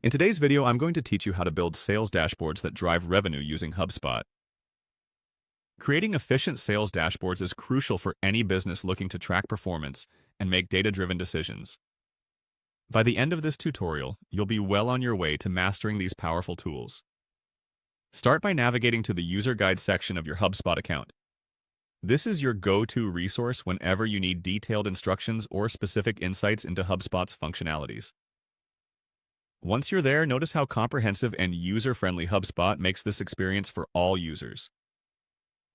In today's video, I'm going to teach you how to build sales dashboards that drive revenue using HubSpot. Creating efficient sales dashboards is crucial for any business looking to track performance and make data-driven decisions. By the end of this tutorial, you'll be well on your way to mastering these powerful tools. Start by navigating to the user guide section of your HubSpot account. This is your go-to resource whenever you need detailed instructions or specific insights into HubSpot's functionalities. Once you're there, notice how comprehensive and user-friendly HubSpot makes this experience for all users.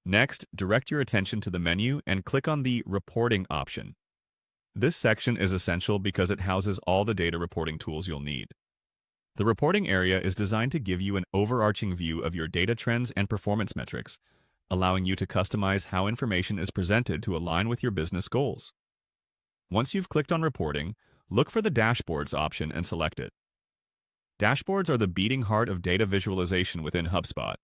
Next, direct your attention to the menu and click on the Reporting option. This section is essential because it houses all the data reporting tools you'll need. The reporting area is designed to give you an overarching view of your data trends and performance metrics, allowing you to customize how information is presented to align with your business goals. Once you've clicked on Reporting, look for the Dashboards option and select it. Dashboards are the beating heart of data visualization within HubSpot.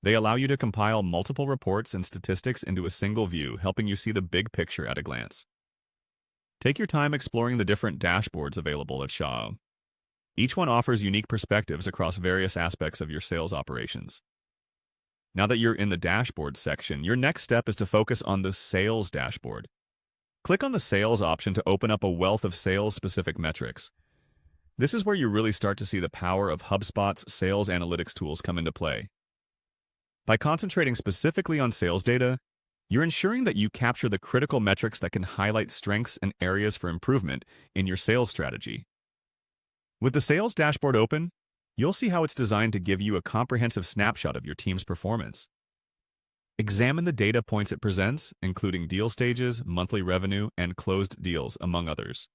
They allow you to compile multiple reports and statistics into a single view, helping you see the big picture at a glance. Take your time exploring the different dashboards available at Shaw. Each one offers unique perspectives across various aspects of your sales operations. Now that you're in the Dashboard section, your next step is to focus on the Sales dashboard. Click on the Sales option to open up a wealth of sales-specific metrics. This is where you really start to see the power of HubSpot's sales analytics tools come into play. By concentrating specifically on sales data, you're ensuring that you capture the critical metrics that can highlight strengths and areas for improvement in your sales strategy. With the Sales dashboard open, you'll see how it's designed to give you a comprehensive snapshot of your team's performance. Examine the data points it presents, including deal stages, monthly revenue, and closed deals, among others.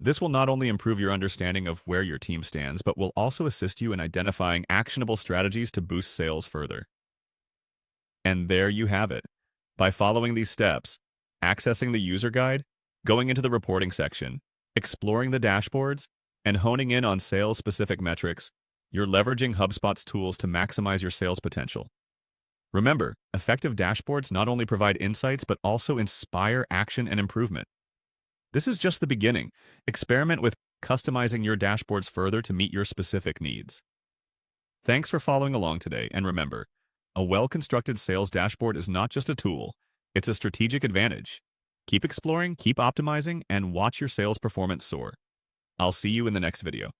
This will not only improve your understanding of where your team stands, but will also assist you in identifying actionable strategies to boost sales further. And there you have it. By following these steps, accessing the user guide, going into the reporting section, exploring the dashboards, and honing in on sales-specific metrics, you're leveraging HubSpot's tools to maximize your sales potential. Remember, effective dashboards not only provide insights, but also inspire action and improvement. This is just the beginning. Experiment with customizing your dashboards further to meet your specific needs. Thanks for following along today, and remember, a well-constructed sales dashboard is not just a tool, it's a strategic advantage. Keep exploring, keep optimizing, and watch your sales performance soar. I'll see you in the next video.